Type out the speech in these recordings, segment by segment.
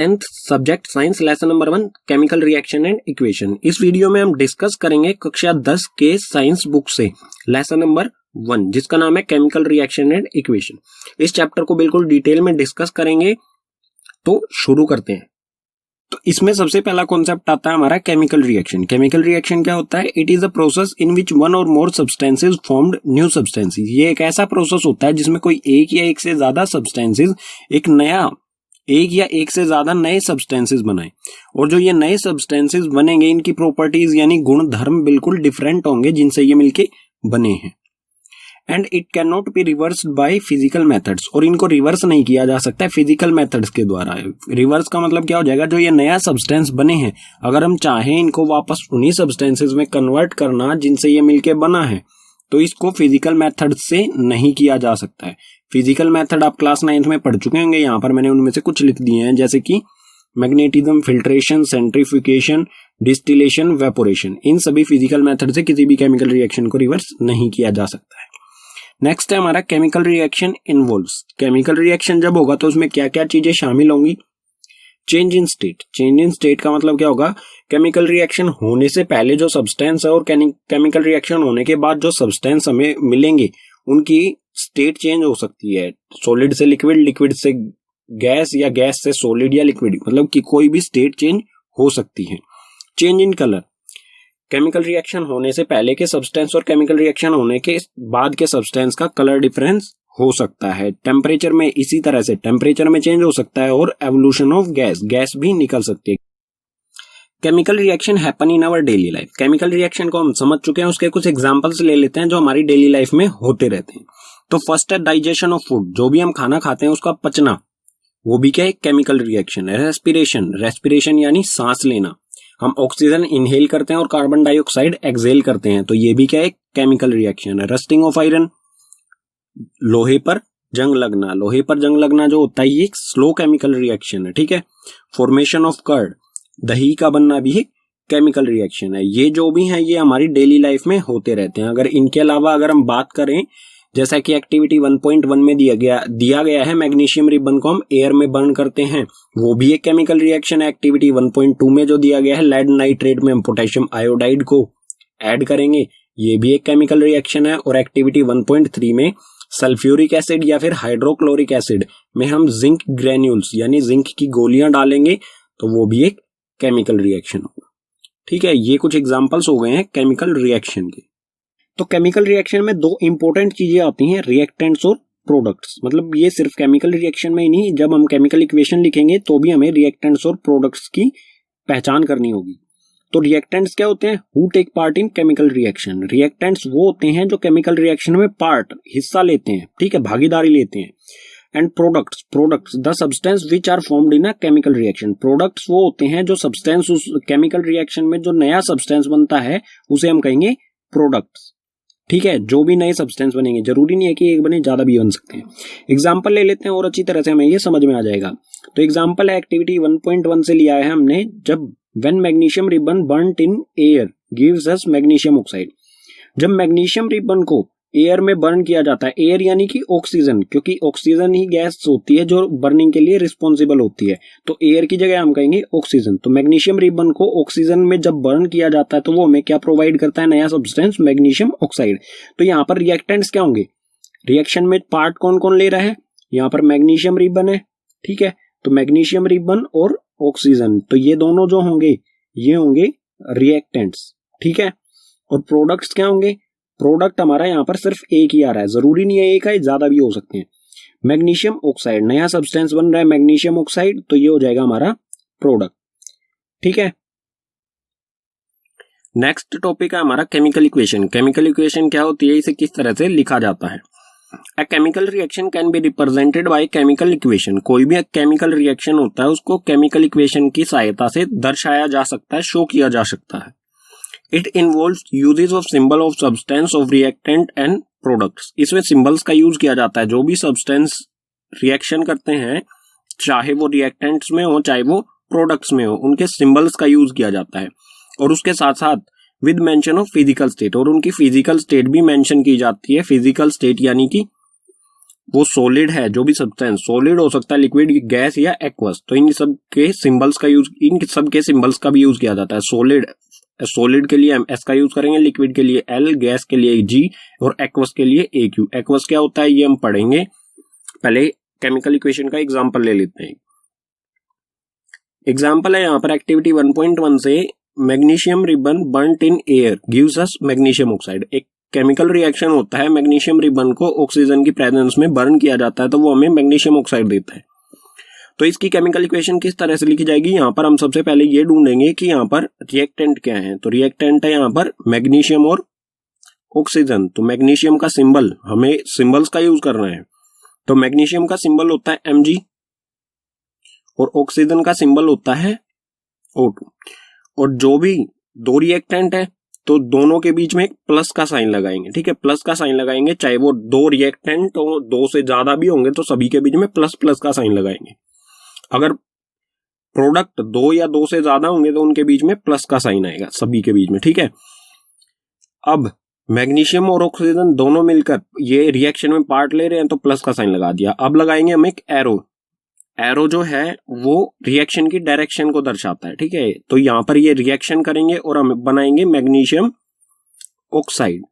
10th subject science lesson number 1 chemical reaction and equation. इस video में हम discuss करेंगे कक्षा 10 के साइंस बुक से लेसन नंबर 1 जिसका नाम है केमिकल रिएक्शन एंड इक्वेशन। इस चैप्टर को बिल्कुल डिटेल में डिस्कस करेंगे, तो शुरू करते हैं। तो इसमें सबसे पहला कॉन्सेप्ट आता है हमारा केमिकल रिएक्शन। केमिकल रिएक्शन क्या होता है? It is a process in which one or more substances formed new substances. ये एक ऐसा प्रोसेस होता है जिसमें कोई एक या एक से ज्यादा सब्सटेंसेस एक या एक से ज्यादा नए सब्सटेंसेस बनाए, और जो ये नए सब्सटेंसेस बनेंगे इनकी प्रॉपर्टीज यानी गुण धर्म बिल्कुल डिफरेंट होंगे जिनसे ये मिलके बने हैं। And it can not be reversed by physical methods, और इनको रिवर्स नहीं किया जा सकता है फिजिकल मेथड्स के द्वारा। रिवर्स का मतलब क्या हो जाएगा? जो ये नया सब्सटेंस बने हैं, अगर हम चाहें इनको वापस उन्हीं सब्सटेंसेस में कन्वर्ट करना जिनसे ये मिलके बना है, तो इसको फिजिकल मेथड से नहीं किया जा सकता है। फिजिकल मेथड आप क्लास 9th में पढ़ चुके होंगे, यहाँ पर मैंने उनमें से कुछ लिख दिए हैं, जैसे कि magnetism, filtration, centrifugation, distillation, evaporation. इन सभी फिजिकल मेथड से किसी भी केमिकल रिएक्शन को रिवर्स नहीं किया जा सकता है। नेक्स्ट है हमारा chemical reaction involves. Chemical reaction जब होगा तो उसमें क्या क्या चीजें शामिल होंगी? Change in state. Change in state का मतलब क्या होगा? केमिकल रिएक्शन होने से पहले जो सब्सटेंस है और केमिकल रिएक्शन होने के बाद जो सब्सटेंस हमें मिलेंगे उनकी स्टेट चेंज हो सकती है। सॉलिड से लिक्विड, लिक्विड से गैस, या गैस से सॉलिड या लिक्विड, मतलब कि कोई भी स्टेट चेंज हो सकती है। Change in colour. Chemical reaction होने से पहले के सब्सटेंस और केमिकल रिएक्शन होने के बाद के सब्सटेंस का कलर डिफरेंस हो सकता है। टेम्परेचर में इसी तरह से टेम्परेचर में चेंज हो सकता है, और एवोल्यूशन ऑफ गैस, गैस भी निकल सकती है। Chemical reaction happen in our daily life. Chemical reaction को हम समझ चुके हैं, उसके कुछ एग्जांपल्स ले लेते हैं जो हमारी डेली लाइफ में होते रहते हैं। तो फर्स्ट है डाइजेशन ऑफ फूड। जो भी हम खाना खाते हैं उसका पचना, वो भी क्या है? केमिकल रिएक्शन है। रेस्पिरेशन, रेस्पिरेशन यानी सांस लेना। हम ऑक्सीजन इनहेल करते हैं और कार्बन डाइऑक्साइड एक्सहेल करते हैं, तो ये भी क्या है? केमिकल रिएक्शन है। रस्टिंग ऑफ आयरन, लोहे पर जंग लगना। लोहे पर जंग लगना जो होता है ये एक स्लो केमिकल रिएक्शन है, ठीक है। फॉर्मेशन ऑफ कर्ड, दही का बनना भी एक केमिकल रिएक्शन है। ये जो भी है ये हमारी डेली लाइफ में होते रहते हैं। अगर इनके अलावा अगर हम बात करें, जैसा कि एक्टिविटी 1.1 में दिया गया है, मैग्नीशियम रिबन को हम एयर में बर्न करते हैं, वो भी एक केमिकल रिएक्शन है। एक्टिविटी 1.2 में जो दिया गया है, लेड नाइट्रेट में हम पोटेशियम आयोडाइड को ऐड करेंगे, ये भी एक केमिकल रिएक्शन है। और एक्टिविटी 1.3 में सल्फ्यूरिक एसिड या फिर हाइड्रोक्लोरिक एसिड में हम जिंक ग्रेन्यूल्स यानी जिंक की गोलियां डालेंगे, तो वो भी एक केमिकल रिएक्शन होगा, ठीक है। ये कुछ एग्जांपल्स हो गए हैं केमिकल रिएक्शन के। तो केमिकल रिएक्शन में दो इंपॉर्टेंट चीजें आती हैं, रिएक्टेंट्स और प्रोडक्ट्स। मतलब ये सिर्फ केमिकल रिएक्शन में ही नहीं, जब हम केमिकल इक्वेशन लिखेंगे तो भी हमें रिएक्टेंट्स और प्रोडक्ट्स की पहचान करनी होगी। तो रिएक्टेंट्स क्या होते हैं? Who take part in chemical reaction. Reactants वो होते हैं जो केमिकल रिएक्शन में हिस्सा लेते हैं, ठीक है, भागीदारी लेते हैं। And products the substance which are formed in a chemical reaction. Products वो होते हैं जो सब्सटेंस उस केमिकल रिएक्शन में जो नया सब्सटेंस बनता है उसे हम कहेंगे प्रोडक्ट्स, ठीक है। जो भी नए सब्सटेंस बनेंगे, जरूरी नहीं है कि एक बने, ज्यादा भी बन सकते हैं। एग्जाम्पल ले लेते हैं और अच्छी तरह से हमें ये समझ में आ जाएगा। तो एग्जाम्पल है एक्टिविटी 1.1 से लिया है हमने, जब when magnesium ribbon burned in air gives us magnesium oxide. जब मैग्नीशियम रिबन को एयर में बर्न किया जाता है, एयर यानी कि ऑक्सीजन, क्योंकि ऑक्सीजन ही गैस होती है जो बर्निंग के लिए रिस्पॉन्सिबल होती है, तो एयर की जगह हम कहेंगे ऑक्सीजन। तो मैग्नीशियम रिबन को ऑक्सीजन में जब बर्न किया जाता है तो वो हमें क्या प्रोवाइड करता है? नया सब्सटेंस मैग्नीशियम ऑक्साइड। तो यहाँ पर रिएक्टेंट्स क्या होंगे? रिएक्शन में पार्ट कौन कौन ले रहा है? यहाँ पर मैग्नीशियम रिबन है, ठीक है। तो मैग्नीशियम रिबन और ऑक्सीजन, तो ये दोनों जो होंगे ये होंगे रिएक्टेंट्स, ठीक है। और प्रोडक्ट्स क्या होंगे? प्रोडक्ट हमारा यहाँ पर सिर्फ एक ही आ रहा है, जरूरी नहीं है एक है, ज्यादा भी हो सकते हैं। मैग्नीशियम ऑक्साइड, नया सब्सटेंस बन रहा है मैग्नीशियम ऑक्साइड, तो ये हो जाएगा हमारा प्रोडक्ट, ठीक है। नेक्स्ट टॉपिक है हमारा केमिकल इक्वेशन। केमिकल इक्वेशन क्या होती है, इसे किस तरह से लिखा जाता है? A chemical reaction can be represented by chemical equation। कोई भी एक केमिकल रिएक्शन होता है उसको केमिकल इक्वेशन की सहायता से दर्शाया जा सकता है, शो किया जा सकता है। It involves uses of symbol of substance of reactant and products। इसमें सिंबल्स का यूज किया जाता है। जो भी सब्सटेंस रिएक्शन करते हैं, चाहे वो रिएक्टेंट्स में हो चाहे वो प्रोडक्ट्स में हो, उनके सिंबल्स का यूज किया जाता है। और उसके साथ साथ with mention of physical state, और उनकी फिजिकल स्टेट भी मेंशन की जाती है। फिजिकल स्टेट यानी कि वो सॉलिड है, जो भी सब्सटेंस सॉलिड हो सकता है, लिक्विड, गैस या एक्वस, तो इन सब के सिंबल्स का यूज, इन सब के सिंबल्स का भी यूज किया जाता है। सॉलिड के लिए हम एस का यूज करेंगे, लिक्विड के लिए एल, गैस के लिए जी और एक्वस के लिए ए क्यू। एक्वस क्या होता है ये हम पढ़ेंगे, पहले केमिकल इक्वेशन का एग्जांपल ले लेते हैं। एग्जांपल है यहाँ पर एक्टिविटी 1.1 से, magnesium ribbon burnt in air gives us magnesium oxide. एक केमिकल रिएक्शन होता है, मैग्नीशियम रिबन को ऑक्सीजन की प्रेजेंस में बर्न किया जाता है तो वो हमें मैग्नीशियम ऑक्साइड देता है। तो इसकी केमिकल इक्वेशन किस तरह से लिखी जाएगी, यहाँ पर हम सबसे पहले ये ढूंढेंगे कि यहाँ पर रिएक्टेंट क्या है। तो रिएक्टेंट है यहाँ पर मैग्नीशियम और ऑक्सीजन। तो मैग्नीशियम का सिंबल, हमें सिंबल्स का यूज करना है, तो मैग्नीशियम का सिंबल होता है Mg और ऑक्सीजन का सिंबल होता है O2। और जो भी दो रिएक्टेंट है तो दोनों के बीच में एक प्लस का साइन लगाएंगे, ठीक है, प्लस का साइन लगाएंगे, चाहे वो दो रिएक्टेंट और दो से ज्यादा भी होंगे तो सभी के बीच में प्लस प्लस का साइन लगाएंगे। अगर प्रोडक्ट दो या दो से ज्यादा होंगे तो उनके बीच में प्लस का साइन आएगा सभी के बीच में, ठीक है। अब मैग्नीशियम और ऑक्सीजन दोनों मिलकर ये रिएक्शन में पार्ट ले रहे हैं तो प्लस का साइन लगा दिया। अब लगाएंगे हम एक एरो। एरो जो है वो रिएक्शन की डायरेक्शन को दर्शाता है, ठीक है। तो यहां पर ये रिएक्शन करेंगे और हम बनाएंगे मैग्नीशियम ऑक्साइड,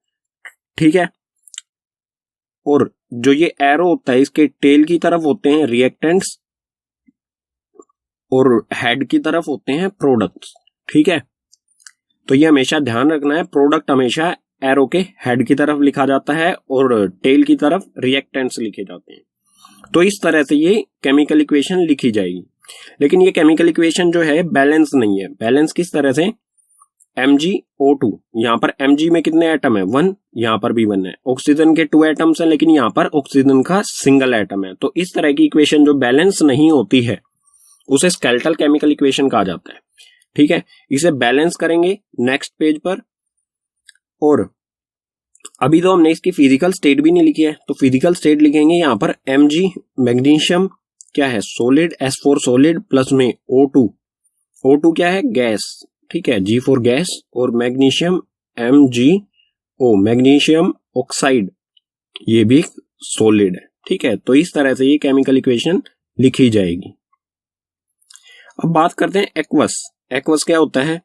ठीक है। और जो ये एरो होता है इसके टेल की तरफ होते हैं रिएक्टेंट्स और हेड की तरफ होते हैं प्रोडक्ट्स, ठीक है। तो ये हमेशा ध्यान रखना है, प्रोडक्ट हमेशा एरो के हेड की तरफ लिखा जाता है और टेल की तरफ रिएक्टेंट्स लिखे जाते हैं। तो इस तरह से ये केमिकल इक्वेशन लिखी जाएगी। लेकिन ये केमिकल इक्वेशन जो है बैलेंस नहीं है। बैलेंस किस तरह से, MgO2, यहाँ पर Mg में कितने एटम है, 1, यहाँ पर भी 1 है। ऑक्सीजन के 2 एटम्स हैं लेकिन यहाँ पर ऑक्सीजन का सिंगल एटम है। तो इस तरह की इक्वेशन जो बैलेंस नहीं होती है उसे स्केलेटल केमिकल इक्वेशन कहा जाता है, ठीक है। इसे बैलेंस करेंगे नेक्स्ट पेज पर। और अभी तो हमने इसकी फिजिकल स्टेट भी नहीं लिखी है, तो फिजिकल स्टेट लिखेंगे यहाँ पर Mg मैग्नीशियम क्या है, सॉलिड, S4 सॉलिड, प्लस में O2 क्या है, गैस, ठीक है, G4 गैस, और मैग्नीशियम MgO मैग्नीशियम ऑक्साइड, ये भी सॉलिड है, ठीक है। तो इस तरह से ये केमिकल इक्वेशन लिखी जाएगी। अब बात करते हैं एक्वस। एक्वस क्या होता है,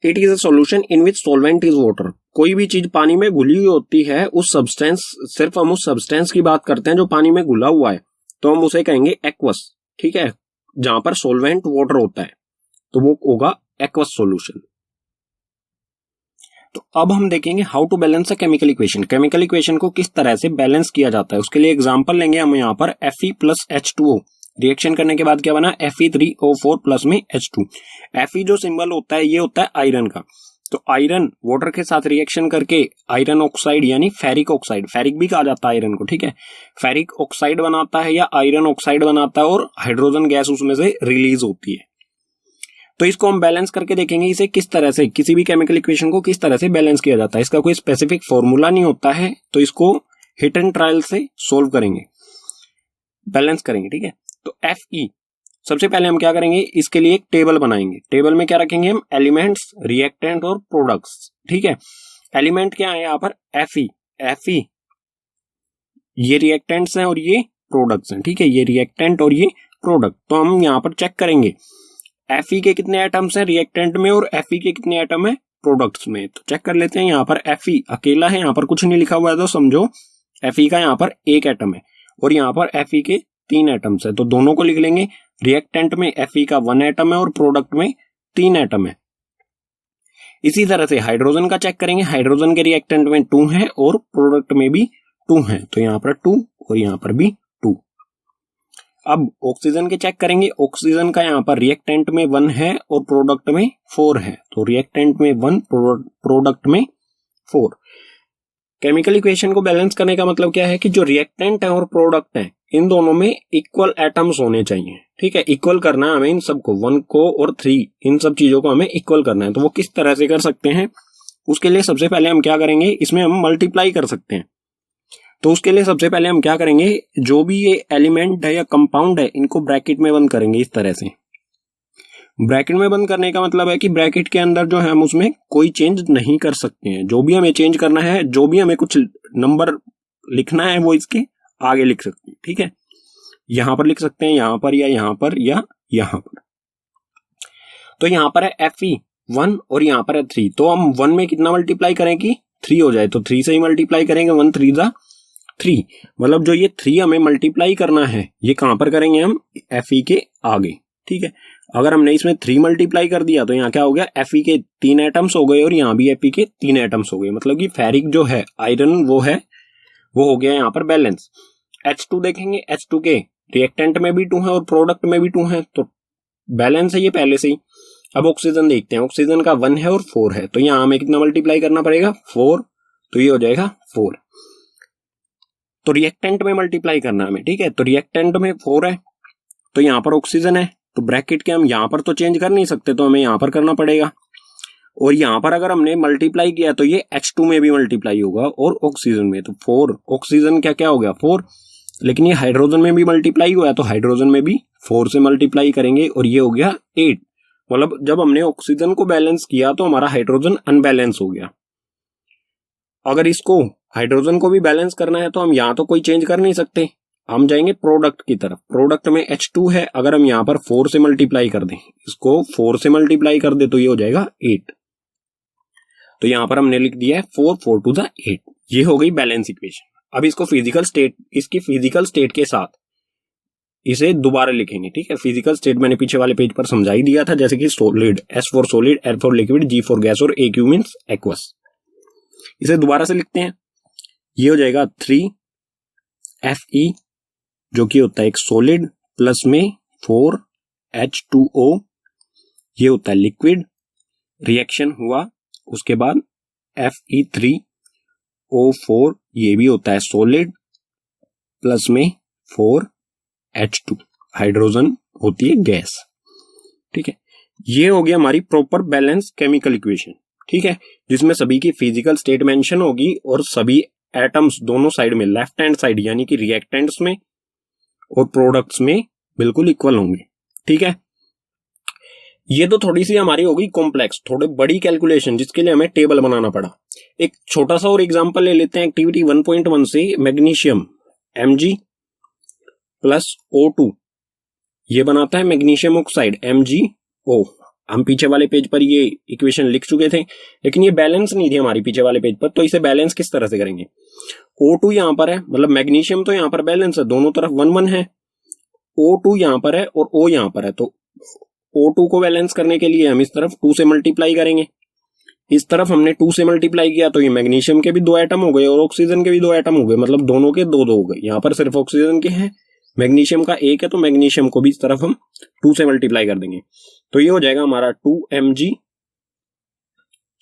it is a solution in which solvent is water. कोई भी चीज पानी में घुली हुई होती है, उस सब्सटेंस, सिर्फ हम उस सब्सटेंस की बात करते हैं जो पानी में घुला हुआ है, तो हम उसे कहेंगे एक्वस, ठीक है। जहां पर सॉल्वेंट वाटर होता है तो वो होगा एक्वस सॉल्यूशन। तो अब हम देखेंगे how to balance a chemical equation. Chemical equation को किस तरह से बैलेंस किया जाता है उसके लिए एग्जांपल लेंगे हम यहाँ पर। Fe प्लस H2O रिएक्शन करने के बाद क्या बना, Fe3O4 प्लस में H2। Fe जो सिंबल होता है ये होता है आयरन का। तो आयरन वाटर के साथ रिएक्शन करके आयरन ऑक्साइड यानी फेरिक ऑक्साइड, फेरिक भी कहा जाता है आयरन को, ठीक है, फेरिक ऑक्साइड बनाता है या आयरन ऑक्साइड बनाता है और हाइड्रोजन गैस उसमें से रिलीज होती है। तो इसको हम बैलेंस करके देखेंगे इसे किस तरह से, किसी भी केमिकल इक्वेशन को किस तरह से बैलेंस किया जाता है। इसका कोई स्पेसिफिक फॉर्मूला नहीं होता है, तो इसको हिट एंड ट्रायल से सोल्व करेंगे, बैलेंस करेंगे, ठीक है। तो Fe सबसे पहले हम क्या करेंगे, इसके लिए एक टेबल बनाएंगे। टेबल में क्या रखेंगे हम, एलिमेंट्स, रिएक्टेंट और प्रोडक्ट्स, ठीक है। एलिमेंट क्या है यहाँ पर, Fe ये रिएक्टेंट्स हैं और ये प्रोडक्ट्स हैं, ठीक है, ये रिएक्टेंट और ये प्रोडक्ट। तो हम यहाँ पर चेक करेंगे Fe के कितने एटम्स हैं रिएक्टेंट में और Fe के कितने एटम है प्रोडक्ट्स में। तो चेक कर लेते हैं। यहाँ पर Fe अकेला है, यहाँ पर कुछ नहीं लिखा हुआ है तो समझो Fe का यहाँ पर एक एटम है और यहाँ पर Fe के 3 एटम्स है, तो दोनों को लिख लेंगे। रिएक्टेंट में Fe का 1 एटम है और प्रोडक्ट में 3 एटम है। इसी तरह से हाइड्रोजन का चेक करेंगे। हाइड्रोजन के रिएक्टेंट में 2 है और प्रोडक्ट में भी 2 है, तो यहाँ पर 2 और यहाँ पर भी 2। अब ऑक्सीजन के चेक करेंगे। ऑक्सीजन का यहाँ पर रिएक्टेंट में 1 है और प्रोडक्ट में 4 है, तो रिएक्टेंट में 1, प्रोडक्ट में 4। केमिकल इक्वेशन को बैलेंस करने का मतलब क्या है कि जो रिएक्टेंट है और प्रोडक्ट है इन दोनों में इक्वल एटम्स होने चाहिए, ठीक है। इक्वल करना है हमें इन सबको, 1 को और 3, इन सब चीजों को हमें इक्वल करना है। तो वो किस तरह से कर सकते हैं, उसके लिए सबसे पहले हम क्या करेंगे, इसमें हम मल्टीप्लाई कर सकते हैं। तो उसके लिए सबसे पहले हम क्या करेंगे, जो भी ये एलिमेंट है या कंपाउंड है इनको ब्रैकेट में बंद करेंगे इस तरह से। ब्रैकेट में बंद करने का मतलब है कि ब्रैकेट के अंदर जो है हम उसमें कोई चेंज नहीं कर सकते हैं। जो भी हमें चेंज करना है, जो भी हमें कुछ नंबर लिखना है वो इसके आगे लिख सकते हैं, ठीक है। यहां पर लिख सकते हैं, यहां पर या यहां पर या यहां पर। तो यहां पर है Fe1 और यहां पर है 3, तो हम 1 में कितना मल्टीप्लाई करें कि 3 हो जाए, तो 3 से ही मल्टीप्लाई करेंगे, 1 3 जा 3, मतलब जो ये 3 हमें मल्टीप्लाई करना है ये कहां पर करेंगे हम, Fe के आगे, ठीक है। अगर हमने इसमें 3 मल्टीप्लाई कर दिया तो यहाँ क्या हो गया, Fe के 3 एटम्स हो गए और यहाँ भी Fe के 3 एटम्स हो गए, मतलब कि फेरिक जो है आयरन वो हो गया यहाँ पर बैलेंस। H2 देखेंगे, H2 के रिएक्टेंट में भी 2 है और प्रोडक्ट में भी 2 है, तो बैलेंस है ये पहले से ही। अब ऑक्सीजन देखते हैं, ऑक्सीजन का 1 है और 4 है, तो यहाँ हमें कितना मल्टीप्लाई करना पड़ेगा, 4, तो ये हो जाएगा 4। तो रिएक्टेंट में मल्टीप्लाई करना हमें, ठीक है। तो रिएक्टेंट में 4 है, तो यहाँ पर ऑक्सीजन है, तो ब्रैकेट के हम यहाँ पर तो चेंज कर नहीं सकते, तो हमें यहाँ पर करना पड़ेगा। और यहाँ पर अगर हमने मल्टीप्लाई किया तो ये H2 में भी मल्टीप्लाई होगा और ऑक्सीजन में, तो 4 ऑक्सीजन क्या हो गया 4, लेकिन ये हाइड्रोजन में भी मल्टीप्लाई हुआ है, तो हाइड्रोजन में भी 4 से मल्टीप्लाई करेंगे और ये हो गया 8। मतलब जब हमने ऑक्सीजन को बैलेंस किया तो हमारा हाइड्रोजन अनबैलेंस हो गया। अगर इसको हाइड्रोजन को भी बैलेंस करना है तो हम यहाँ तो कोई चेंज कर नहीं सकते, हम जाएंगे प्रोडक्ट की तरफ। प्रोडक्ट में H2 है, अगर हम यहाँ पर 4 से मल्टीप्लाई कर दें, इसको 4 से मल्टीप्लाई कर दे तो ये हो जाएगा 8। तो यहां पर हमने लिख दिया है 4 4 टू द 8, ये हो गई बैलेंस इक्वेशन। अब इसको इसकी फिजिकल स्टेट के साथ इसे दोबारा लिखेंगे, ठीक है। फिजिकल स्टेट मैंने पीछे वाले पेज पर समझा ही दिया था, जैसे कि solid, S for solid, L for liquid, G for gas और AQ मींस एक्वस। इसे दोबारा से लिखते हैं, ये हो जाएगा 3Fe जो कि होता है एक सॉलिड, प्लस में 4H2O ये होता है लिक्विड, रिएक्शन हुआ उसके बाद Fe3O4 ये भी होता है सॉलिड, प्लस में 4H2 हाइड्रोजन होती है गैस, ठीक है। ये हो गया हमारी प्रॉपर बैलेंस केमिकल इक्वेशन, ठीक है, जिसमें सभी की फिजिकल स्टेट मेंशन होगी और सभी एटम्स दोनों साइड में, लेफ्ट हैंड साइड यानी कि रिएक्टेंट्स में और प्रोडक्ट्स में बिल्कुल इक्वल होंगे, ठीक है। ये तो थोड़ी सी हमारी होगी कॉम्प्लेक्स, थोड़ी बड़ी कैलकुलेशन, जिसके लिए हमें टेबल बनाना पड़ा। एक छोटा सा और एग्जांपल ले लेते हैं एक्टिविटी 1.1 से। मैग्नीशियम Mg प्लस O2 ये बनाता है मैग्नीशियम ऑक्साइड MgO। हम पीछे वाले पेज पर ये इक्वेशन लिख चुके थे, लेकिन ये बैलेंस नहीं थी हमारी पीछे वाले पेज पर, तो इसे बैलेंस किस तरह से करेंगे। O2 यहां पर है, मतलब मैग्नीशियम तो यहां पर बैलेंस है, दोनों तरफ 1 1 है। O2 यहां पर है और O यहां पर है, तो O2 को बैलेंस करने के लिए हम इस तरफ 2 से मल्टीप्लाई करेंगे, इस तरफ हमने 2 से मल्टीप्लाई किया तो ये मैग्नीशियम के भी 2 एटम हो गए और ऑक्सीजन के भी 2 एटम हो गए, मतलब दोनों के 2 2 हो गए। यहाँ पर सिर्फ ऑक्सीजन के हैं, मैग्नीशियम का 1 है, तो मैग्नीशियम को भी इस तरफ हम 2 से मल्टीप्लाई कर देंगे, तो ये हो जाएगा हमारा 2Mg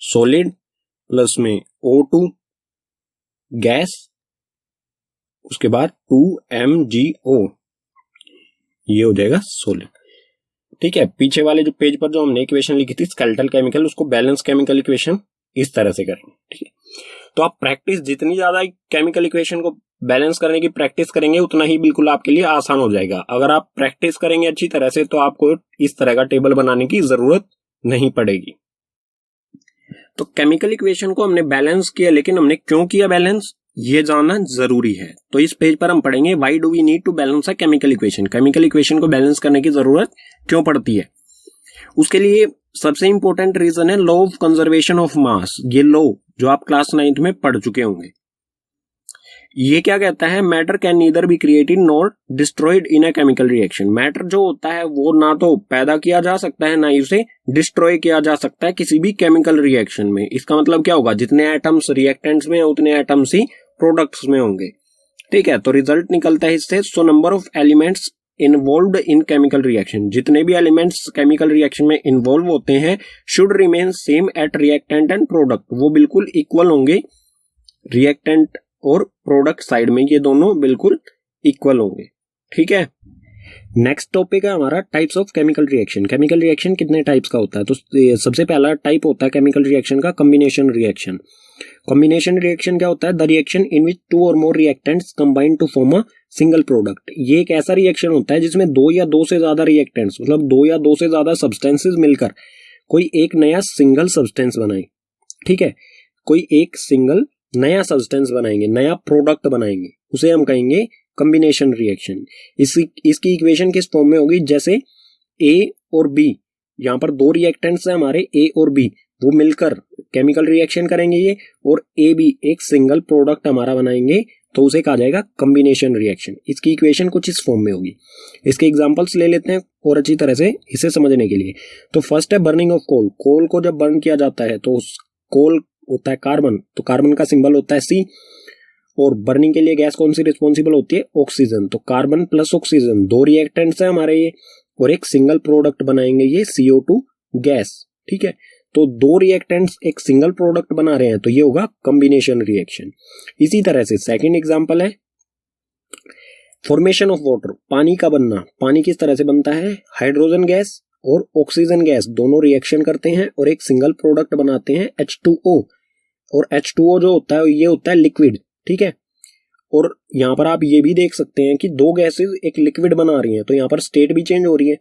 सॉलिड प्लस में O2 गैस, उसके बाद 2MgO ये हो जाएगा सॉलिड, ठीक है। पीछे वाले जो पेज पर जो हमने इक्वेशन लिखी थी स्केलेटल केमिकल, उसको बैलेंस केमिकल इक्वेशन इस तरह से करेंगे, ठीक है। तो आप प्रैक्टिस जितनी ज्यादा केमिकल इक्वेशन को बैलेंस करने की प्रैक्टिस करेंगे उतना ही बिल्कुल आपके लिए आसान हो जाएगा। अगर आप प्रैक्टिस करेंगे अच्छी तरह से तो आपको इस तरह का टेबल बनाने की जरूरत नहीं पड़ेगी। तो केमिकल इक्वेशन को हमने बैलेंस किया, लेकिन हमने क्यों किया बैलेंस ये जानना जरूरी है। तो इस पेज पर हम पढ़ेंगे why do we need to balance a chemical equation, chemical equation को बैलेंस करने की जरूरत क्यों पड़ती है। उसके लिए सबसे इंपॉर्टेंट रीजन है law of conservation of mass. ये लॉ जो आप क्लास 9th में पढ़ चुके होंगे, ये क्या कहता है, matter can neither be created nor destroyed in a chemical reaction. Matter जो होता है वो ना तो पैदा किया जा सकता है ना ही उसे डिस्ट्रॉय किया जा सकता है किसी भी केमिकल रिएक्शन में। इसका मतलब क्या होगा, जितने एटम्स रिएक्टेंट्स में उतने एटम्स ही प्रोडक्ट्स में होंगे, ठीक है। तो रिजल्ट निकलता है इससे, so number of elements involved in chemical reaction, जितने भी एलिमेंट्स केमिकल रिएक्शन में इन्वॉल्व होते हैं should remain same at reactant and product, वो बिल्कुल इक्वल होंगे रिएक्टेंट और प्रोडक्ट साइड में, ये दोनों बिल्कुल इक्वल होंगे, ठीक है। नेक्स्ट टॉपिक है हमारा types of chemical reaction. Chemical reaction कितने टाइप्स का होता है, तो सबसे पहला टाइप होता है केमिकल रिएक्शन का कॉम्बिनेशन रिएक्शन। कॉम्बिनेशन रिएक्शन क्या होता है, the reaction in which 2 or more reactants combine to form a single product. ये एक ऐसा रिएक्शन होता है जिसमें 2 या 2 से ज्यादा रिएक्टेंट्स, मतलब 2 या 2 से ज्यादा सब्सटेंसेस मिलकर कोई एक नया सिंगल सब्सटेंस बनाए, ठीक है, कोई एक सिंगल नया सब्सटेंस बनाएंगे, नया प्रोडक्ट बनाएंगे, उसे हम कहेंगे कॉम्बिनेशन रिएक्शन। इसकी इक्वेशन किस फॉर्म में होगी, जैसे ए और बी, यहाँ पर दो रिएक्टेंट्स है हमारे ए और बी, वो मिलकर केमिकल रिएक्शन करेंगे ये, और ए बी एक सिंगल प्रोडक्ट हमारा बनाएंगे, तो उसे कहा जाएगा कॉम्बिनेशन रिएक्शन। इसकी इक्वेशन कुछ इस फॉर्म में होगी। इसके एग्जांपल्स ले लेते हैं और अच्छी तरह से इसे समझने के लिए। तो फर्स्ट है बर्निंग ऑफ कोल। कोल को जब बर्न किया जाता है तो उस कोल होता है कार्बन, तो कार्बन का सिंबल होता है सी, और बर्निंग के लिए गैस कौन सी रिस्पॉन्सिबल होती है, ऑक्सीजन। तो कार्बन प्लस ऑक्सीजन दो रिएक्टेंट्स है हमारे ये, और एक सिंगल प्रोडक्ट बनाएंगे ये CO2 गैस। ठीक है, तो दो रिएक्टेंट्स एक सिंगल प्रोडक्ट बना रहे हैं, तो ये होगा कॉम्बिनेशन रिएक्शन। इसी तरह से सेकंड एग्जांपल है फॉर्मेशन ऑफ वाटर, पानी का बनना। पानी किस तरह से बनता है, हाइड्रोजन गैस और ऑक्सीजन गैस दोनों रिएक्शन करते हैं और एक सिंगल प्रोडक्ट बनाते हैं H2O, और H2O जो होता है ये होता है लिक्विड। ठीक है, और यहाँ पर आप ये भी देख सकते हैं कि दो गैसेस एक लिक्विड बना रही हैं, तो यहाँ पर स्टेट भी चेंज हो रही है।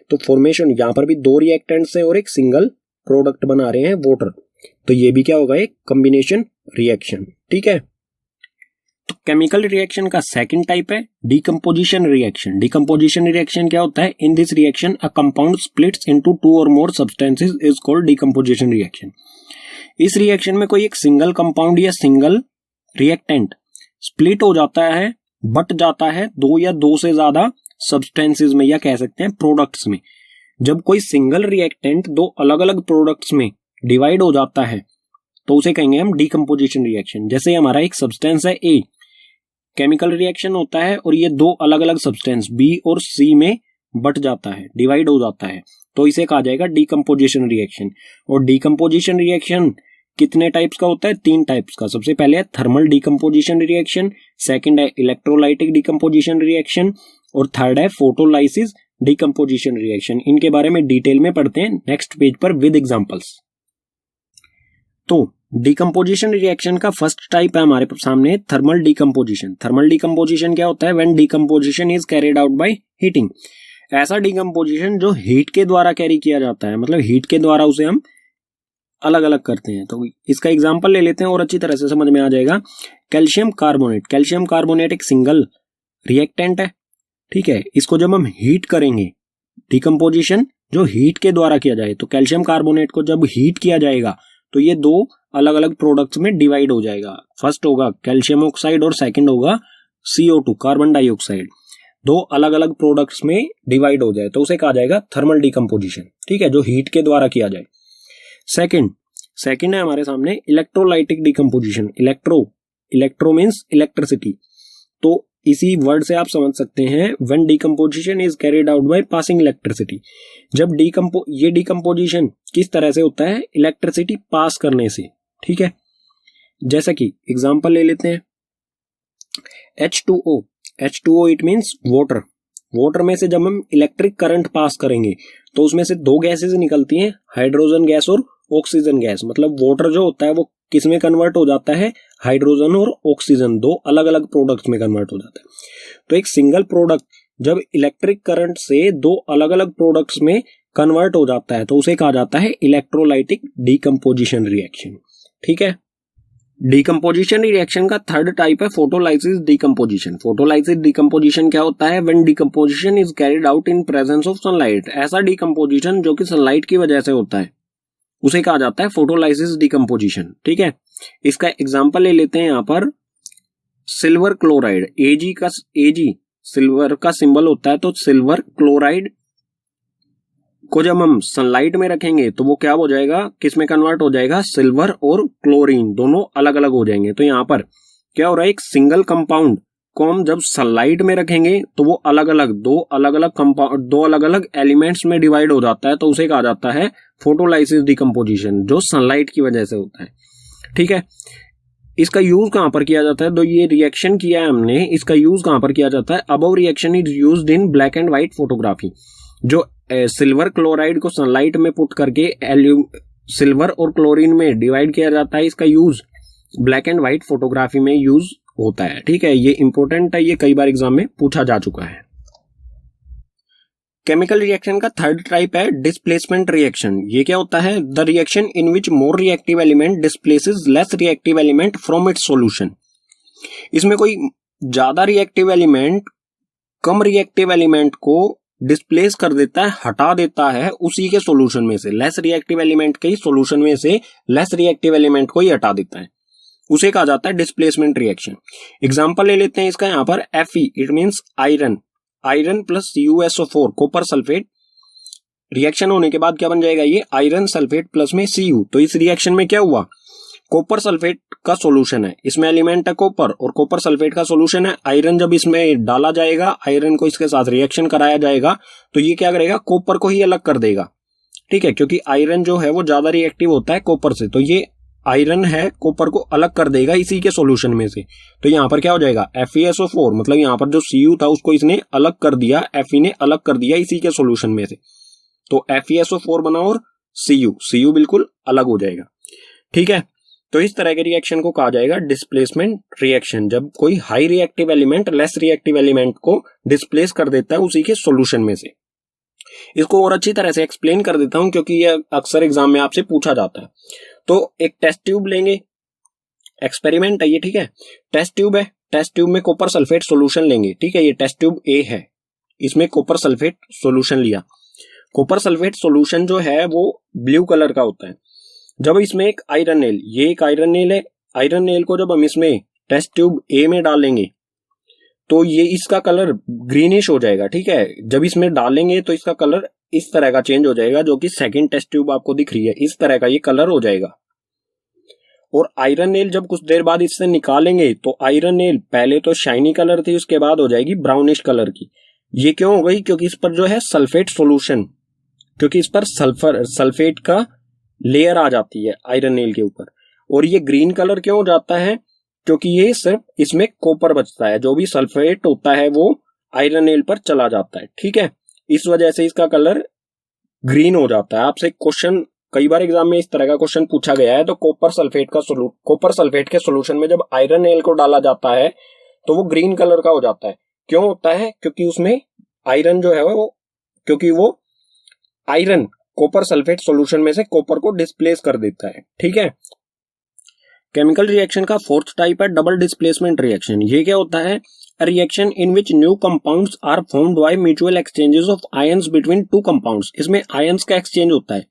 तो फॉर्मेशन यहाँ पर भी दो रिएक्टेंट्स हैं और एक सिंगल प्रोडक्ट बना रहे हैं वाटर, तो ये भी क्या होगा, एक कॉम्बिनेशन रिएक्शन। ठीक है, तो केमिकल रिएक्शन का सेकंड टाइप है डीकंपोजिशन रिएक्शन। डीकंपोजिशन रिएक्शन क्या होता है, in this reaction a compound splits into 2 or more substances is called decomposition reaction. इस रिएक्शन में कोई एक सिंगल कंपाउंड या सिंगल रिएक्टेंट स्प्लिट हो जाता है, बट जाता है दो या दो से ज्यादा सब्सटेंसेस में, या कह सकते हैं प्रोडक्ट्स में। जब कोई सिंगल रिएक्टेंट दो अलग अलग प्रोडक्ट्स में डिवाइड हो जाता है तो उसे कहेंगे हम डीकंपोजिशन रिएक्शन। जैसे हमारा एक सब्सटेंस है ए, केमिकल रिएक्शन होता है और ये दो अलग अलग सब्सटेंस बी और सी में बट जाता है, डिवाइड हो जाता है, तो इसे कहा जाएगा डीकंपोजिशन रिएक्शन। और डीकंपोजिशन रिएक्शन कितने टाइप्स का होता है, 3 टाइप्स का। सबसे पहले है थर्मल डीकंपोजिशन रिएक्शन, सेकंड है इलेक्ट्रोलाइटिक डीकंपोजिशन रिएक्शन, और थर्ड है फोटोलाइसिस डीकंपोजिशन रिएक्शन। इनके बारे में डिटेल में पढ़ते हैं नेक्स्ट पेज पर विद एग्जांपल्स। तो डीकंपोजिशन रिएक्शन का फर्स्ट टाइप है हमारे सामने थर्मल डीकंपोजिशन। थर्मल डीकंपोजिशन क्या होता है, when decomposition is carried out by heating. ऐसा डीकंपोजिशन जो हीट के द्वारा कैरी किया जाता है, मतलब हीट के द्वारा उसे हम अलग अलग करते हैं। तो इसका एग्जांपल ले लेते हैं और अच्छी तरह से समझ में आ जाएगा। Calcium carbonate. कैल्शियम कार्बोनेट एक सिंगल रिएक्टेंट है। ठीक है, इसको जब हम हीट करेंगे, डीकंपोजिशन जो हीट के द्वारा किया जाए, तो कैल्शियम कार्बोनेट को जब हीट किया जाएगा तो ये दो अलग अलग प्रोडक्ट्स में डिवाइड हो जाएगा। फर्स्ट होगा कैल्शियम ऑक्साइड और सेकंड होगा CO2 कार्बन डाइऑक्साइड। दो अलग अलग प्रोडक्ट्स में डिवाइड हो जाए तो उसे कहा जाएगा थर्मल डीकंपोजिशन। ठीक है, जो हीट के द्वारा किया जाए। सेकंड है हमारे सामने electrolytic decomposition. Electro means electricity, तो इसी वर्ड से आप समझ सकते हैं when decomposition is carried out by passing electricity. जब ये डीकंपोजिशन किस तरह से होता है, इलेक्ट्रिसिटी पास करने से। ठीक है, जैसा कि एग्जांपल ले लेते हैं H2O it means water. Water में से जब हम इलेक्ट्रिक करंट पास करेंगे तो उसमें से दो गैसेस निकलती हैं, हाइड्रोजन गैस और ऑक्सीजन गैस। मतलब वाटर जो होता है वो किस में कन्वर्ट हो जाता है, हाइड्रोजन और ऑक्सीजन, दो अलग अलग प्रोडक्ट्स में कन्वर्ट हो जाता है। तो एक सिंगल प्रोडक्ट जब इलेक्ट्रिक करंट से दो अलग अलग प्रोडक्ट्स में कन्वर्ट हो जाता है तो उसे कहा जाता है इलेक्ट्रोलाइटिक डीकंपोजिशन रिएक्शन। ठीक है, डीकंपोजिशन रिएक्शन का थर्ड टाइप है फोटोलाइसिस डीकंपोजिशन। फोटोलाइसिस डीकंपोजिशन क्या होता है, when decomposition is carried out in presence of sunlight. ऐसा डीकंपोजिशन जो कि सनलाइट की वजह से होता है उसे कहा जाता है फोटोलाइसिस डीकंपोजिशन। ठीक है, इसका एग्जांपल ले लेते हैं यहाँ पर सिल्वर क्लोराइड। Ag सिल्वर का सिंबल होता है, तो सिल्वर क्लोराइड को जब हम सनलाइट में रखेंगे तो वो क्या हो जाएगा, किस में कन्वर्ट हो जाएगा, सिल्वर और क्लोरीन दोनों अलग अलग हो जाएंगे। तो यहाँ पर क्या हो रहा है, एक सिंगल कंपाउंड को हम जब सनलाइट में रखेंगे तो वो दो अलग अलग एलिमेंट्स में डिवाइड हो जाता है, तो उसे कहा जाता है फोटोलाइसिस डीकंपोजिशन, जो सनलाइट की वजह से होता है। ठीक है, इसका यूज कहां पर किया जाता है, तो ये रिएक्शन किया है हमने, इसका यूज कहां पर किया जाता है, above reaction is used in black and white photography. जो सिल्वर क्लोराइड को सनलाइट में पुट करके सिल्वर और क्लोरीन में डिवाइड किया जाता है, इसका use black and white photography में यूज होता है। ठीक है, ये इंपॉर्टेंट है, ये कई बार एग्जाम में पूछा जा चुका है। केमिकल रिएक्शन का थर्ड टाइप है डिस्प्लेसमेंट रिएक्शन। ये क्या होता है? The reaction in which more reactive element displaces less reactive element from its solution. इसमें कोई ज्यादा रिएक्टिव एलिमेंट कम रिएक्टिव एलिमेंट को डिस्प्लेस कर देता है, हटा देता है उसी के सॉल्यूशन में से। लेस रिएक्टिव एलिमेंट के सॉल्यूशन में से लेस रिएक्टिव एलिमेंट को ही हटा देता है, उसे कहा जाता है डिस्प्लेसमेंट रिएक्शन। एग्जांपल ले लेते हैं इसका यहाँ पर Fe, it means iron, iron plus CuSO4 copper sulphate. Reaction होने के बाद क्या बन जाएगा? ये आयरन सल्फेट प्लस में Cu। तो इस रिएक्शन में क्या हुआ? कॉपर सल्फेट का सॉल्यूशन है, इसमें एलिमेंट है कॉपर और कॉपर सल्फेट का सॉल्यूशन है आयरन। जब इसमें डाला जाएगा, आयरन को इसके साथ रिएक्शन कराया जाएगा, तो ये क्या करेगा? कॉपर को ही अलग कर देगा, ठीक है, क्योंकि आयरन जो है वो ज्यादा रिएक्टिव होता है कॉपर से, तो ये आयरन है कॉपर को अलग कर देगा इसी के सॉल्यूशन में से। तो यहाँ पर क्या हो जाएगा? FeSO4, मतलब यहाँ पर जो Cu था उसको इसने अलग कर दिया, Fe ने अलग कर दिया इसी के सॉल्यूशन में से, तो FeSO4 बना और Cu बिल्कुल अलग हो जाएगा, ठीक है। तो इस तरह के रिएक्शन को कहा जाएगा डिस्प्लेसमेंट रिएक्शन, जब कोई high reactive element less reactive element को डिस्प्लेस कर देता है उसी के सॉल्यूशन में से। इसको और अच्छी तरह से एक्सप्लेन कर देता हूं क्योंकि यह अक्सर एग्जाम में आपसे पूछा जाता है। तो एक टेस्ट ट्यूब लेंगे, एक्सपेरिमेंट है ये, ठीक है, टेस्ट ट्यूब है, टेस्ट ट्यूब में कॉपर सल्फेट सॉल्यूशन लेंगे, ठीक है, ये टेस्ट ट्यूब A है, इसमें कॉपर सल्फेट सॉल्यूशन लिया। कॉपर सल्फेट सॉल्यूशन जो है वो ब्लू कलर का होता है। जब इसमें एक आयरन नेल, ये एक आयरन नेल है, आयरन नेल को जब हम इसमें टेस्ट ट्यूब A में डालेंगे तो ये इसका कलर ग्रीनिश हो जाएगा, ठीक है। जब इसमें डालेंगे तो इसका कलर इस तरह का चेंज हो जाएगा, जो कि सेकंड टेस्ट ट्यूब आपको दिख रही है, इस तरह का ये कलर हो जाएगा। और आयरन नेल जब कुछ देर बाद इससे निकालेंगे तो आयरन नेल पहले तो शाइनी कलर थी, उसके बाद हो जाएगी ब्राउनिश कलर की। ये क्यों हो गई? क्योंकि इस पर जो है सल्फेट सॉल्यूशन, क्योंकि इस पर सल्फेट का लेयर आ जाती है आयरन नेल के ऊपर। और ये ग्रीन कलर क्यों हो जाता है? क्योंकि ये सिर्फ इसमें कॉपर बचता है, जो भी सल्फेट होता है वो आयरन नेल पर चला जाता है, ठीक है, इस वजह से इसका कलर ग्रीन हो जाता है। आपसे क्वेश्चन कई बार एग्जाम में इस तरह का क्वेश्चन पूछा गया है। तो कॉपर सल्फेट के सॉल्यूशन में जब आयरन नेल को डाला जाता है तो वो ग्रीन कलर का हो जाता है। क्यों होता है? क्योंकि उसमें आयरन जो है वो, क्योंकि वो आयरन कॉपर सल्फेट सॉल्यूशन में से कॉपर को डिस्प्लेस कर देता है, ठीक है। केमिकल रिएक्शन का फोर्थ टाइप है डबल डिस्प्लेसमेंट रिएक्शन। ये क्या होता है? A reaction in which new compounds are formed by mutual exchanges of ions between two compounds। इसमें ions का exchange होता है।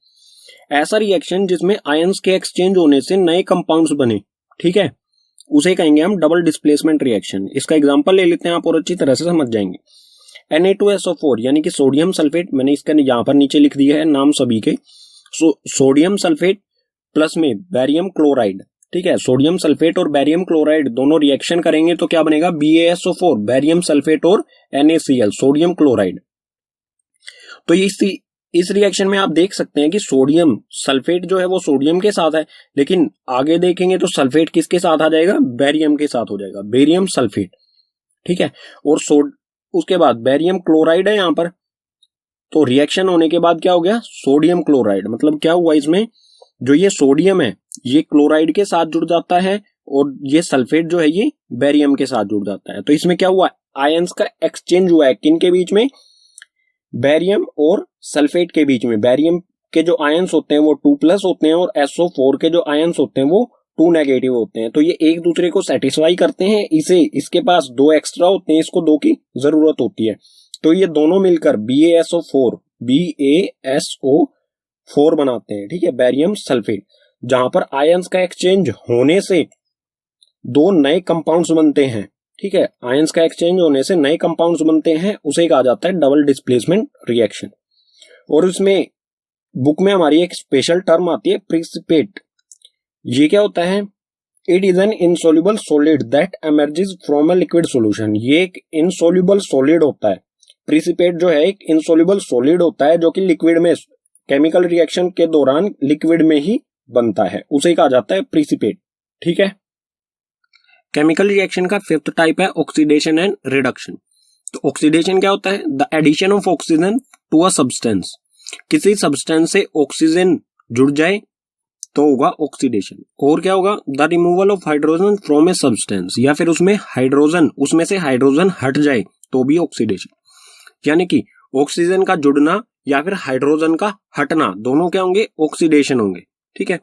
ऐसा रिएक्शन जिसमें ions के exchange होने से नए compounds बने, ठीक है, उसे कहेंगे हम डबल डिस्प्लेसमेंट रिएक्शन। इसका एग्जांपल ले लेते हैं, आप और अच्छी तरह से समझ जाएंगे। Na2SO4 यानी कि सोडियम सल्फेट, मैंने इसका यहाँ पर नीचे लिख दिया है नाम सभी के। सोडियम सल्फेट प्लस में बैरियम क्लोराइड, ठीक है, सोडियम सल्फेट और बैरियम क्लोराइड दोनों रिएक्शन करेंगे तो क्या बनेगा? BaSO4, बैरियम सल्फेट और NaCl, सोडियम क्लोराइड। तो इस रिएक्शन में आप देख सकते हैं कि सोडियम सल्फेट जो है वो सोडियम के साथ है, लेकिन आगे देखेंगे तो सल्फेट किसके साथ आ जाएगा? बैरियम के साथ हो जाएगा, बैरियम सल्फेट, ठीक है। और उसके बाद बैरियम क्लोराइड है यहाँ पर, तो रिएक्शन होने के बाद क्या हो गया? Sodium chloride. मतलब क्या हुआ? इसमें जो ये सोडियम है ये क्लोराइड के साथ जुड़ जाता है और ये सल्फेट जो है ये बैरियम के साथ जुड़ जाता है। तो इसमें क्या हुआ? आयंस का एक्सचेंज हुआ है, किन के बीच में? बैरियम और सल्फेट के बीच में। बैरियम के जो आयंस होते हैं वो 2+ होते हैं और SO4 के जो आयंस होते हैं वो 2 नेगेटिव होते हैं। तो ये एक दूसरे को सेटिस्फाई करते हैं, इसके पास 2 एक्स्ट्रा होते हैं, इसको 2 की जरूरत होती है। तो ये दोनों मिलकर BaSO4 बनाते हैं, ठीक है, बैरियम सल्फेट, जहां पर आयंस का एक्सचेंज होने से 2 नए कंपाउंड्स बनते हैं, ठीक है, आयंस का एक्सचेंज होने से नए कंपाउंड्स बनते हैं, उसे कहा जाता है डबल डिस्प्लेसमेंट रिएक्शन। और इसमें बुक में हमारी एक स्पेशल टर्म आती है प्रिसिपेट। ये क्या होता है? It is an insoluble solid that emerges from a liquid solution. ये एक इनसोल्यूबल सॉलिड होता है। प्रिसिपेट जो है एक इनसोल्यूबल सॉलिड होता है जो कि लिक्विड में, केमिकल रिएक्शन के दौरान लिक्विड में ही बनता है, उसे कहा जाता है प्रिसिपेट, ठीक है। केमिकल रिएक्शन का फिफ्थ टाइप है ऑक्सीडेशन एंड रिडक्शन। तो ऑक्सीडेशन क्या होता है? The addition of oxygen to a substance. किसी सब्सटेंस से ऑक्सीजन जुड़ जाए तो होगा ऑक्सीडेशन। और क्या होगा? The removal of hydrogen from a substance, या फिर उसमें से हाइड्रोजन हट जाए तो भी ऑक्सीडेशन। यानी कि ऑक्सीजन का जुड़ना या फिर हाइड्रोजन का हटना, दोनों क्या होंगे, ऑक्सीडेशन होंगे। ठीक है,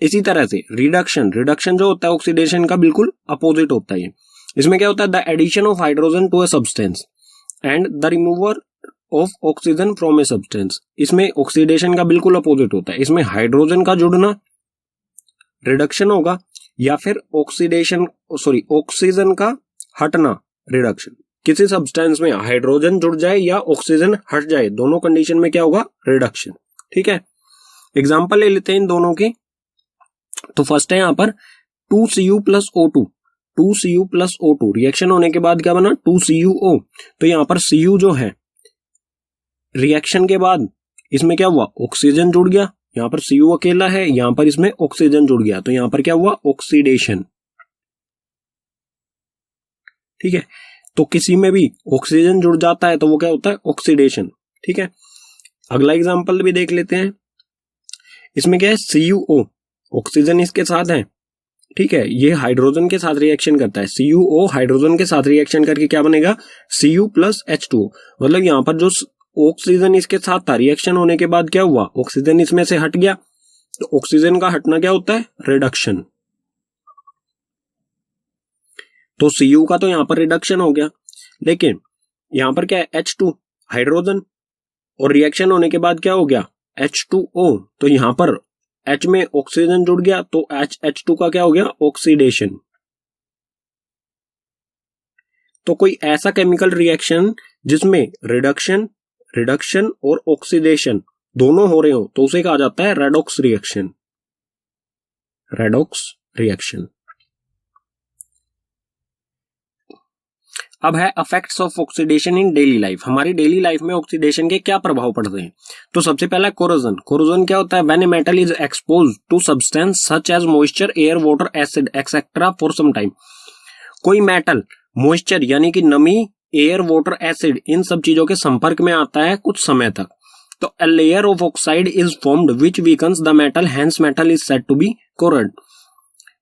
इसी तरह से रिडक्शन जो होता है ऑक्सीडेशन का बिल्कुल अपोजिट होता है। इसमें क्या होता है, the addition of hydrogen to a substance and the remover of oxygen from a substance. इसमें ऑक्सीडेशन का बिल्कुल अपोजिट होता है। इसमें हाइड्रोजन का जुड़ना रिडक्शन होगा या फिर ऑक्सीजन का हटना रिडक्शन। किसी सब्सटेंस में हाइड्रोजन जुड़ जाए या ऑक्सीजन हट जाए, दोनों कंडीशन में क्या होगा, रिडक्शन। ठीक है, एग्जांपल ले लेते हैं इन दोनों की। तो फर्स्ट है यहां पर 2Cu plus O2, 2Cu plus O2 reaction होने के बाद क्या बना, 2CuO। तो यहां पर Cu जो है रिएक्शन के बाद इसमें क्या हुआ, ऑक्सीजन जुड़ गया। यहां पर Cu अकेला है, यहां पर इसमें ऑक्सीजन जुड़ गया, तो यहां पर क्या हुआ, ऑक्सीडेशन। ठीक है, तो किसी में भी ऑक्सीजन जुड़ जाता है तो वो क्या होता है, ऑक्सीडेशन। ठीक है, अगला एग्जांपल भी देख लेते हैं। इसमें क्या है, CuO, ऑक्सीजन इसके साथ है। ठीक है, ये हाइड्रोजन के साथ रिएक्शन करता है। CuO हाइड्रोजन के साथ रिएक्शन करके क्या बनेगा, Cu प्लस H2O। मतलब यहां पर जो ऑक्सीजन इसके साथ था, रिएक्शन होने के बाद क्या हुआ, ऑक्सीजन इसमें से हट गया। तो ऑक्सीजन का हटना क्या होता है, रिडक्शन। तो Cu का तो यहां पर रिडक्शन हो गया, लेकिन यहां पर क्या है, H2 हाइड्रोजन, और रिएक्शन होने के बाद क्या हो गया, H2O। तो यहां पर H में ऑक्सीजन जुड़ गया, तो H2 का क्या हो गया, ऑक्सीडेशन। तो कोई ऐसा केमिकल रिएक्शन जिसमें रिडक्शन और ऑक्सीडेशन दोनों हो रहे हो, तो उसे कहा जाता है रेडॉक्स रिएक्शन। Redox reaction. अब है effects of oxidation in daily life. हमारी डेली लाइफ में ऑक्सीडेशन के क्या प्रभाव पड़ते हैं। तो सबसे पहला कोरोजन। कोरोजन क्या होता है, when a metal is exposed to substance such as moisture, air, water, acid etcetera for some time. कोई मेटल मॉइस्चर यानी कि नमी, एयर, वाटर, एसिड, इन सब चीजों के संपर्क में आता है कुछ समय तक, तो a layer of oxide is formed which weakens the metal, hence metal is said to be corroded।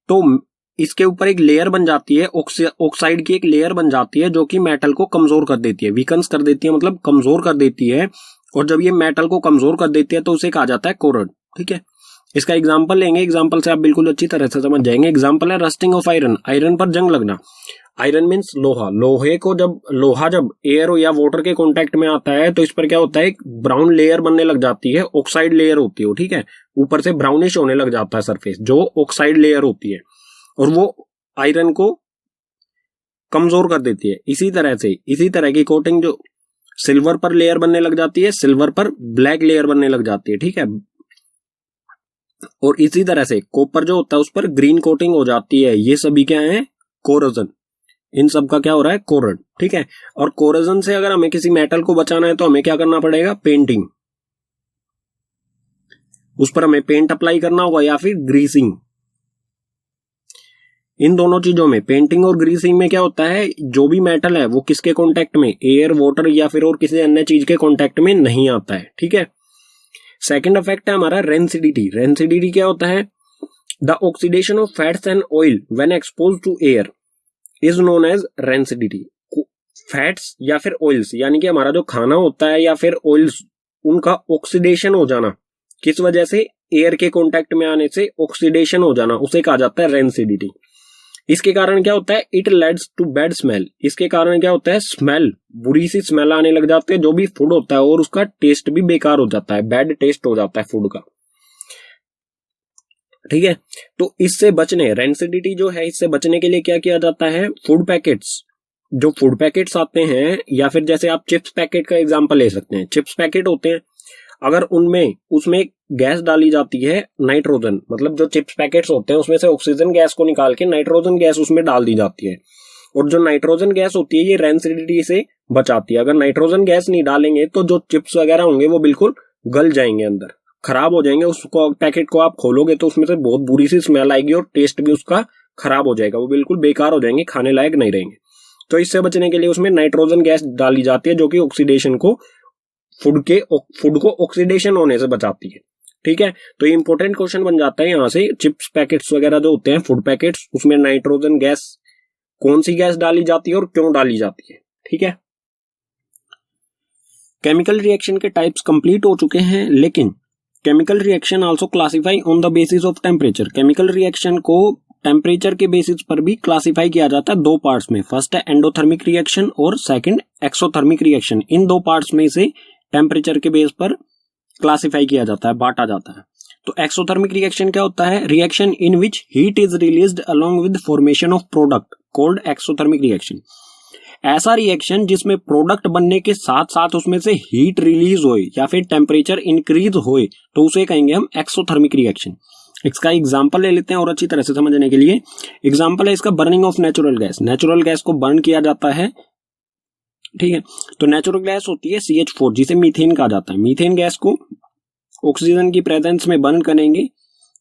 तो इसके ऊपर एक लेयर बन जाती है, ऑक्साइड की एक लेयर बन जाती है जो कि मेटल को कमजोर कर देती है, वीकन्स कर देती है, मतलब कमजोर कर देती है। और जब ये मेटल को कमजोर कर देती है तो उसे कहा जाता है कोरोड। ठीक है, इसका एग्जाम्पल लेंगे, एग्जाम्पल से आप बिल्कुल अच्छी तरह से समझ जाएंगे। एग्जाम्पल है रस्टिंग ऑफ आयरन, आयरन पर जंग लगना। आयरन मीन्स लोहा। लोहे को लोहा जब एयर या वाटर के कांटेक्ट में आता है तो इस पर क्या होता है, एक ब्राउन लेयर बनने लग जाती है, ऑक्साइड लेयर होती है। ठीक है, ऊपर से ब्राउनिश होने लग जाता है सरफेस, जो ऑक्साइड लेयर होती है, और वो आयरन को कमजोर कर देती है। इसी तरह की कोटिंग जो सिल्वर पर लेयर बनने लग जाती है, सिल्वर पर ब्लैक लेयर बनने लग जाती है। ठीक है, और इसी तरह से कॉपर जो होता है उस पर ग्रीन कोटिंग हो जाती है। ये सभी क्या है, कोरोजन। इन सब का क्या हो रहा है, कोरोड। ठीक है, और कोरोजन से अगर हमें किसी मेटल को बचाना है तो हमें क्या करना पड़ेगा, पेंटिंग। उस पर हमें पेंट अप्लाई करना होगा या फिर ग्रीसिंग। इन दोनों चीजों में, पेंटिंग और ग्रीसिंग में क्या होता है, जो भी मेटल है वो किसके कांटेक्ट में, एयर, वाटर या फिर और किसी अन्य चीज के कांटेक्ट में नहीं आता है। ठीक है, सेकंड इफेक्ट है हमारा रेंसिडिटी। रेंसिडिटी क्या होता है, the oxidation of fats and oil when exposed to air is known as rancidity. Fats या फिर ऑयल्स, यानी कि हमारा जो खाना होता है या फिर ऑयल्स, उनका ऑक्सीडेशन हो जाना, किस वजह से, एयर के कांटेक्ट में आने से ऑक्सीडेशन हो जाना, उसे कहा जाता है रेंसिडिटी। इसके कारण क्या होता है, it leads to bad smell. इसके कारण क्या होता है, स्मेल, बुरी सी स्मेल आने लग जाते हैं जो भी फूड होता है, और उसका टेस्ट भी बेकार हो जाता है, बैड टेस्ट हो जाता है फूड का। ठीक है, तो इससे बचने, रेंसिडिटी जो है, इससे बचने के लिए क्या किया जाता है, फूड पैकेट्स, जो फूड पैकेट्स आते हैं, या फिर जैसे आप चिप्स पैकेट का एग्जांपल ले सकते हैं। चिप्स पैकेट होते हैं, अगर उसमें गैस डाली जाती है नाइट्रोजन, मतलब जो चिप्स पैकेट्स होते हैं उसमें से ऑक्सीजन गैस को निकाल के नाइट्रोजन गैस उसमें डाल दी जाती है, और जो नाइट्रोजन गैस होती है ये रेंसिडिटी से बचाती है। अगर नाइट्रोजन गैस नहीं डालेंगे तो जो चिप्स वगैरह होंगे वो बिल्कुल गल जाएंगे, अंदर खराब हो जाएंगे। उसको पैकेट को आप खोलोगे तो उसमें से बहुत बुरी सी स्मेल आएगी और टेस्ट भी उसका खराब हो जाएगा, वो बिल्कुल बेकार हो जाएंगे, खाने लायक नहीं रहेंगे। तो इससे बचने के लिए उसमें नाइट्रोजन गैस डाली जाती है जो कि ऑक्सीडेशन को, फूड को ऑक्सीडेशन होने से बचाती है। ठीक है, तो ये इंपॉर्टेंट क्वेश्चन बन जाता है यहां से। चिप्स पैकेट्स वगैरह जो होते हैं, फूड पैकेट्स, उसमें नाइट्रोजन गैस, कौन सी गैस डाली जाती है और क्यों डाली जाती है। ठीक है, केमिकल रिएक्शन के टाइप्स कंप्लीट हो चुके हैं, लेकिन chemical reaction also classify on the basis of temperature. Chemical reaction को टेम्परेचर के बेसिस पर भी क्लासिफाई किया जाता है दो पार्ट्स में। फर्स्ट है एंडोथर्मिक रिएक्शन और सेकंड एक्सोथर्मिक रिएक्शन। इन दो पार्ट्स में से टेम्परेचर के बेस पर क्लासिफाई किया जाता है, बांटा जाता है। तो एक्सोथर्मिक रिएक्शन क्या होता है? Reaction in which heat is released along with formation of product called exothermic reaction. ऐसा रिएक्शन जिसमें प्रोडक्ट बनने के साथ साथ उसमें से हीट रिलीज होए या फिर टेम्परेचर इंक्रीज होए तो उसे कहेंगे हम एक्सोथर्मिक रिएक्शन। इसका एग्जांपल ले लेते हैं और अच्छी तरह से समझने के लिए। एग्जांपल है इसका burning of natural gas. Natural gas को बर्न किया जाता है, ठीक है। तो नेचुरल गैस होती है CH4 जिसे मीथेन कहा जाता है। मीथेन गैस को ऑक्सीजन की प्रेजेंस में बर्न करेंगे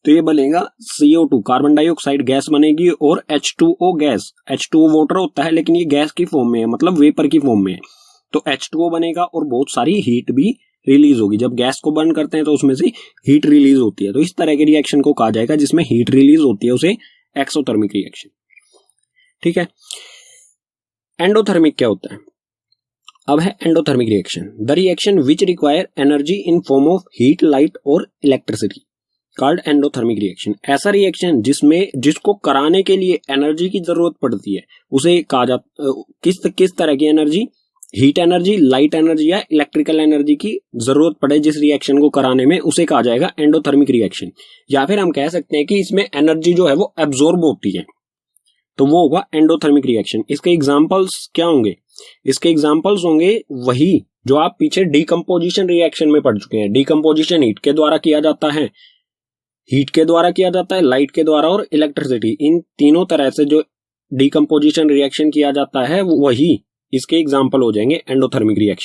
तो ये बनेगा CO2 कार्बन डाइऑक्साइड गैस बनेगी और H2O गैस। H2O वाटर होता है लेकिन ये गैस की फॉर्म में है, मतलब वेपर की फॉर्म में है। तो H2O बनेगा और बहुत सारी हीट भी रिलीज होगी। जब गैस को बर्न करते हैं तो उसमें से हीट रिलीज होती है। तो इस तरह के रिएक्शन को कहा जाएगा जिसमें हीट रिलीज होती है, उसे एक्सोथर्मिक रिएक्शन, ठीक है। एंडोथर्मिक क्या होता है? अब है endothermic reaction, the reaction which require energy in form of heat, light और इलेक्ट्रिसिटी कॉल्ड एंडोथर्मिक रिएक्शन। ऐसा रिएक्शन जिसको कराने के लिए एनर्जी की जरूरत पड़ती है उसे कहा जाता, किस तरह की energy? Heat energy, light energy या इलेक्ट्रिकल एनर्जी की जरूरत पड़े जिस रिएक्शन को कराने में, उसे कहा जाएगा एंडोथर्मिक रिएक्शन। या फिर हम कह सकते हैं कि इसमें एनर्जी जो है वो एब्जॉर्ब होती है, तो वो होगा एंडोथर्मिक रिएक्शन। इसके एग्जांपल्स क्या होंगे? इसके एग्जांपल्स होंगे वही जो आप पीछे डीकंपोजिशन रिएक्शन में पढ़ चुके हैं। डीकंपोजिशन हीट के द्वारा किया जाता है, लाइट के द्वारा और इलेक्ट्रिसिटी, इन तीनों तरह से जो डीकंपोजिशन रिएक्शन किया जाता है वही इसके एग्जांपल हो जाएंगे एंडोथर्मिक रिएक्शन।